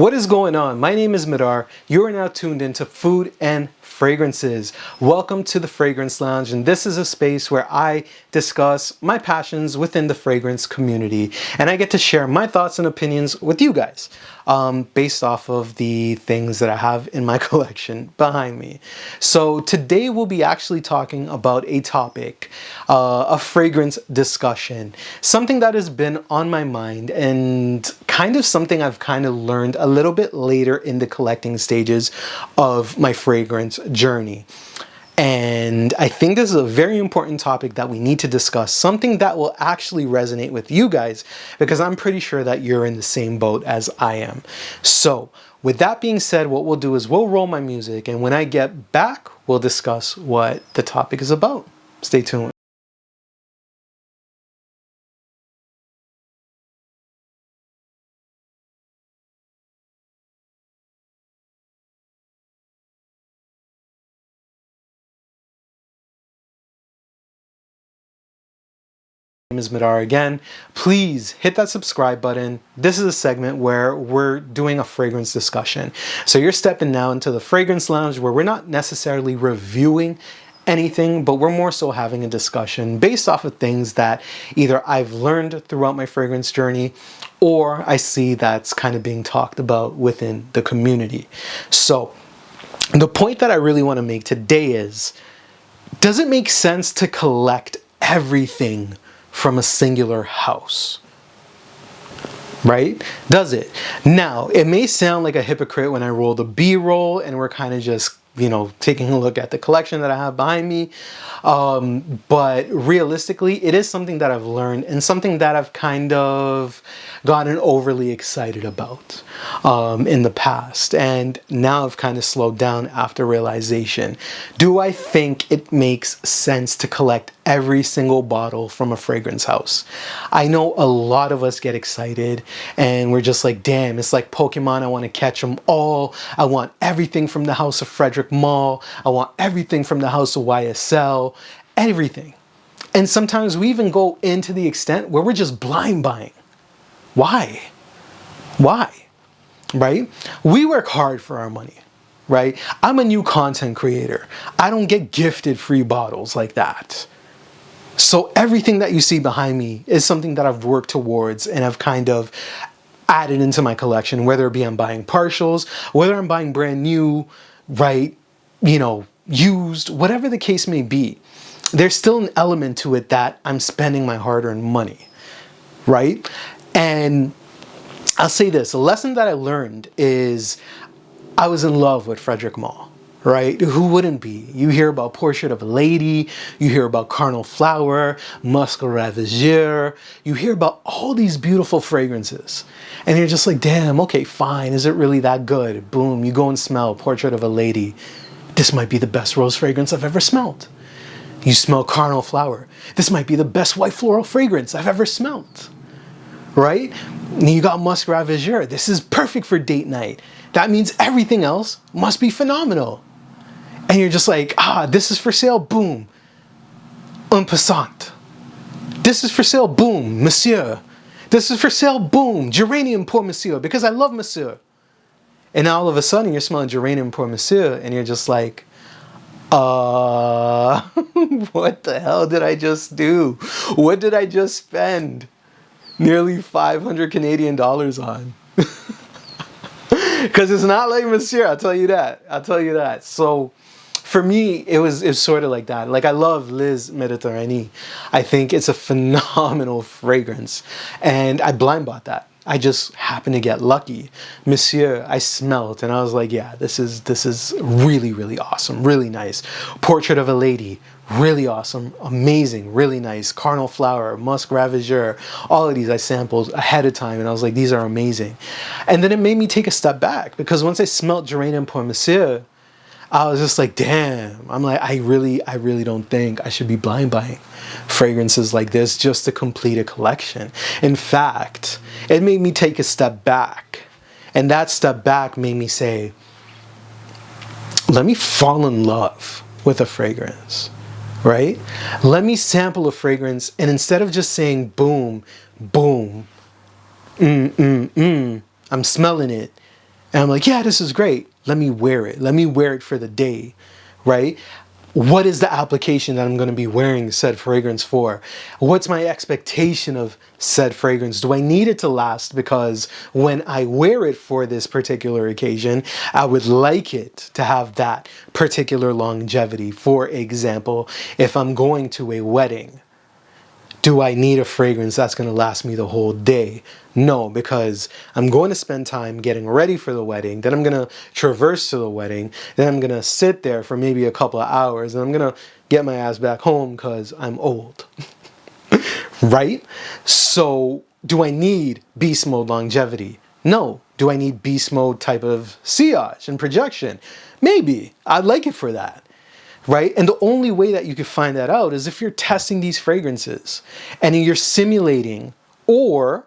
What is going on? My name is Midar. You are now tuned into Food and Fragrances. Welcome to the Fragrance Lounge, and this is a space where I discuss my passions within the fragrance community, and I get to share my thoughts and opinions with you guys based off of the things that I have in my collection behind me. So today we'll be actually talking about a topic, a fragrance discussion, something that has been on my mind and kind of something I've kind of learned a little bit later in the collecting stages of my fragrance journey. And I think this is a very important topic that we need to discuss, something that will actually resonate with you guys, because I'm pretty sure that you're in the same boat as I am. So with that being said, what we'll do is we'll roll my music, and when I get back, we'll discuss what the topic is about. Stay tuned. My name is Midar again. Please hit that subscribe button. This is a segment where we're doing a fragrance discussion. So you're stepping now into the fragrance lounge where we're not necessarily reviewing anything, but we're more so having a discussion based off of things that either I've learned throughout my fragrance journey or I see that's kind of being talked about within the community. So the point that I really want to make today is, does it make sense to collect everything from a singular house? Right? Does it? Now, it may sound like a hypocrite when I roll the B-roll and we're kind of just, taking a look at the collection that I have behind me. But realistically, it is something that I've learned and something that I've kind of gotten overly excited about in the past. And now I've kind of slowed down after realization. Do I think it makes sense to collect every single bottle from a fragrance house? I know a lot of us get excited and we're just like, damn, it's like Pokemon. I want to catch them all. I want everything from the house of Frederick Mall. I want everything from the house of YSL, everything. And sometimes we even go into the extent where we're just blind buying. Why? Why? Right? We work hard for our money, right? I'm a new content creator. I don't get gifted free bottles like that. So everything that you see behind me is something that I've worked towards and I've kind of added into my collection, whether it be I'm buying partials, whether I'm buying brand new, right? Used, whatever the case may be. There's still an element to it that I'm spending my hard-earned money, right? And I'll say this, a lesson that I learned is I was in love with Frederick Mall, right? Who wouldn't be? You hear about Portrait of a Lady, you hear about Carnal Flower, Musc Ravageur, you hear about all these beautiful fragrances. And you're just like, damn, okay, fine, is it really that good? Boom, you go and smell Portrait of a Lady. This might be the best rose fragrance I've ever smelled. You smell Carnal Flower. This might be the best white floral fragrance I've ever smelled. Right? And you got Musc Ravageur. This is perfect for date night. That means everything else must be phenomenal. And you're just like, this is for sale, boom. En passant. This is for sale, boom, monsieur. This is for sale, boom, geranium pour monsieur, because I love monsieur. And now all of a sudden you're smelling geranium pour monsieur and you're just like, what the hell did I just do? What did I just spend nearly 500 Canadian dollars on? Because it's not like monsieur, I'll tell you that. I'll tell you that. So for me, it was sort of like that. Like, I love Les Méditerranée. I think it's a phenomenal fragrance. And I blind bought that. I just happened to get lucky. Monsieur, I smelled and I was like, yeah, this is really, really awesome. Really nice. Portrait of a Lady. Really awesome. Amazing. Really nice. Carnal Flower, Musc Ravageur. All of these I sampled ahead of time and I was like, these are amazing. And then it made me take a step back because once I smelled Geranium pour Monsieur, I was just like, damn. I'm like, I really don't think I should be blind buying fragrances like this just to complete a collection. In fact, it made me take a step back. And that step back made me say, let me fall in love with a fragrance, right? Let me sample a fragrance, and instead of just saying boom, boom, I'm smelling it, And I'm like, yeah, this is great. Let me wear it. Let me wear it for the day, right? What is the application that I'm going to be wearing said fragrance for? What's my expectation of said fragrance? Do I need it to last? Because when I wear it for this particular occasion, I would like it to have that particular longevity. For example, if I'm going to a wedding, do I need a fragrance that's going to last me the whole day? No, because I'm going to spend time getting ready for the wedding. Then I'm going to traverse to the wedding. Then I'm going to sit there for maybe a couple of hours. And I'm going to get my ass back home because I'm old. Right? So do I need beast mode longevity? No. Do I need beast mode type of sillage and projection? Maybe. I'd like it for that. Right? And the only way that you can find that out is if you're testing these fragrances and you're simulating or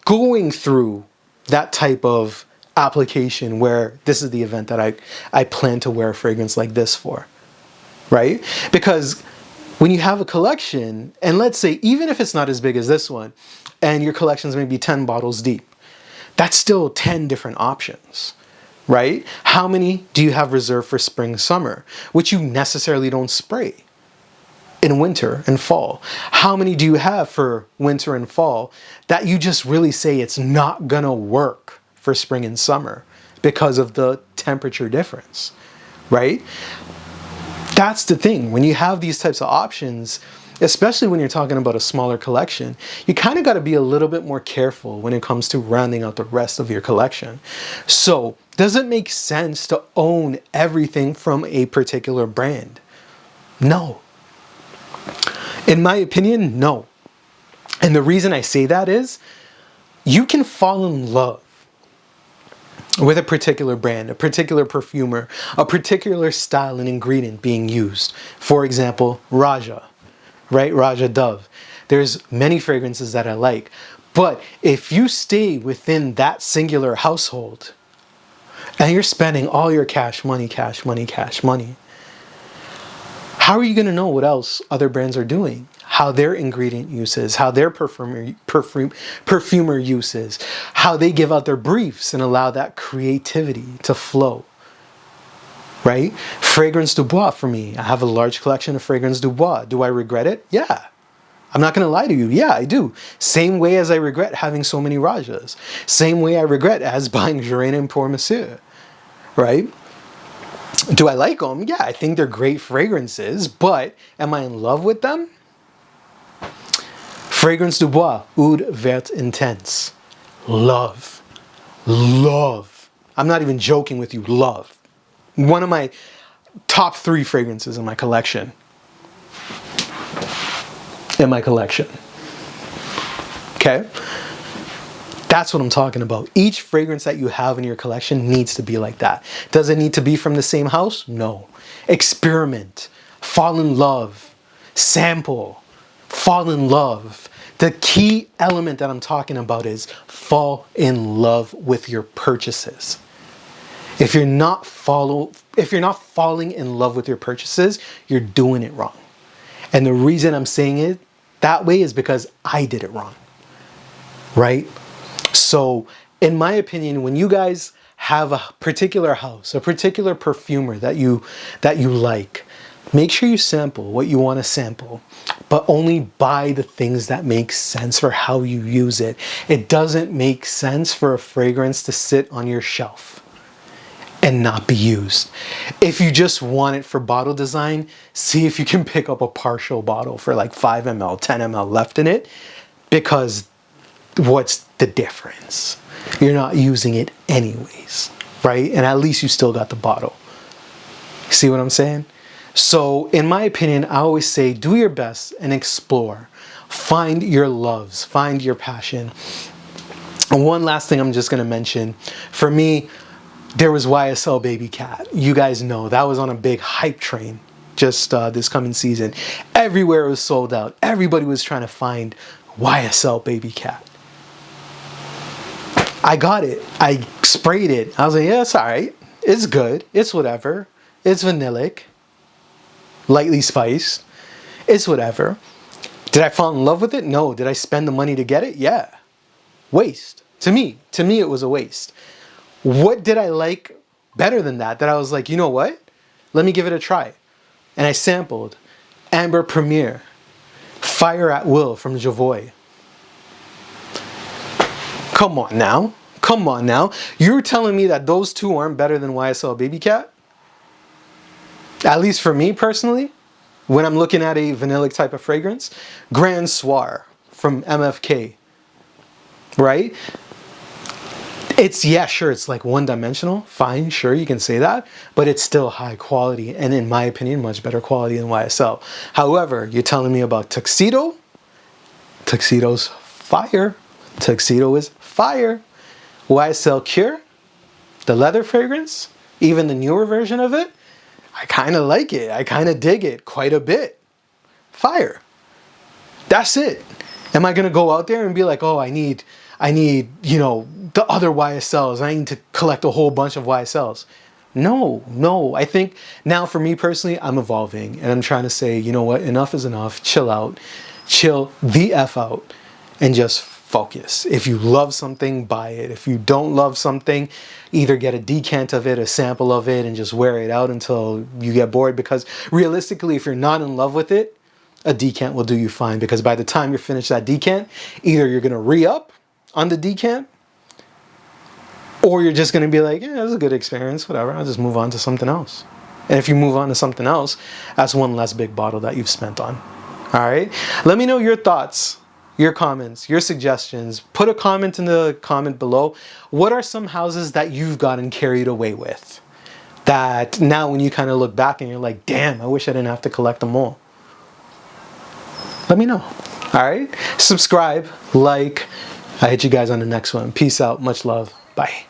going through that type of application where this is the event that I plan to wear a fragrance like this for. Right? Because when you have a collection, and let's say even if it's not as big as this one, and your collection's maybe 10 bottles deep, that's still 10 different options. Right? How many do you have reserved for spring, summer, which you necessarily don't spray in winter and fall? How many do you have for winter and fall that you just really say it's not gonna work for spring and summer because of the temperature difference, right? That's the thing. When you have these types of options, especially when you're talking about a smaller collection, you kind of got to be a little bit more careful when it comes to rounding out the rest of your collection. So, does it make sense to own everything from a particular brand? No. In my opinion, no. And the reason I say that is, you can fall in love with a particular brand, a particular perfumer, a particular style and ingredient being used. For example, Raja. Right? Raja Dove. There's many fragrances that I like. But if you stay within that singular household and you're spending all your cash money, how are you going to know what else other brands are doing? How their ingredient uses, how their perfumer uses, how they give out their briefs and allow that creativity to flow. Right? Fragrance du Bois for me. I have a large collection of Fragrance du Bois. Do I regret it? Yeah. I'm not going to lie to you. Yeah, I do. Same way as I regret having so many Rajas. Same way I regret as buying Jardin and Pour Monsieur. Right? Do I like them? Yeah, I think they're great fragrances, but am I in love with them? Fragrance du Bois, Oud Vert Intense. Love. Love. I'm not even joking with you. Love. One of my top 3 fragrances in my collection. Okay? That's what I'm talking about. Each fragrance that you have in your collection needs to be like that. Does it need to be from the same house? No. Experiment. Fall in love. Sample. Fall in love. The key element that I'm talking about is fall in love with your purchases. If you're not falling in love with your purchases, you're doing it wrong. And the reason I'm saying it that way is because I did it wrong. Right? So, in my opinion, when you guys have a particular house, a particular perfumer that you like, make sure you sample what you want to sample, but only buy the things that make sense for how you use it. It doesn't make sense for a fragrance to sit on your shelf and not be used. If you just want it for bottle design, see if you can pick up a partial bottle for like 5 ml, 10 ml left in it, because what's the difference? You're not using it anyways, right? And at least you still got the bottle. See what I'm saying? So in my opinion, I always say do your best and explore. Find your loves, find your passion. And one last thing I'm just going to mention. For me, there was YSL Baby Cat. You guys know that was on a big hype train just this coming season. Everywhere it was sold out. Everybody was trying to find YSL Baby Cat. I got it. I sprayed it. I was like, yeah, it's all right. It's good. It's whatever. It's vanillic. Lightly spiced. It's whatever. Did I fall in love with it? No. Did I spend the money to get it? Yeah. Waste. To me it was a waste. What did I like better than that? That I was like, you know what? Let me give it a try. And I sampled Amber Premier, Fire at Will from Javoy. Come on now. Come on now. You're telling me that those two aren't better than YSL Baby Cat? At least for me personally, when I'm looking at a vanillic type of fragrance. Grand Soir from MFK, right? It's, yeah, sure, it's like one-dimensional. Fine, sure, you can say that. But it's still high quality, and in my opinion, much better quality than YSL. However, you're telling me about Tuxedo? Tuxedo's fire. Tuxedo is fire. YSL Cure, the leather fragrance, even the newer version of it, I kind of like it. I kind of dig it quite a bit. Fire. That's it. Am I going to go out there and be like, oh, I need, you know, the other YSLs. I need to collect a whole bunch of YSLs. No. I think now for me personally, I'm evolving and I'm trying to say, you know what, enough is enough. Chill out. Chill the F out and just focus. If you love something, buy it. If you don't love something, either get a decant of it, a sample of it, and just wear it out until you get bored. Because realistically, if you're not in love with it, a decant will do you fine. Because by the time you finish that decant, either you're going to re-up on the decant, or you're just going to be like, yeah, it was a good experience, whatever, I'll just move on to something else. And if you move on to something else, that's one less big bottle that you've spent on. All right? Let me know your thoughts, your comments, your suggestions. Put a comment in the comment below. What are some houses that you've gotten carried away with? That now when you kind of look back and you're like, damn, I wish I didn't have to collect them all. Let me know. All right? Subscribe, like. I'll hit you guys on the next one. Peace out. Much love. Bye.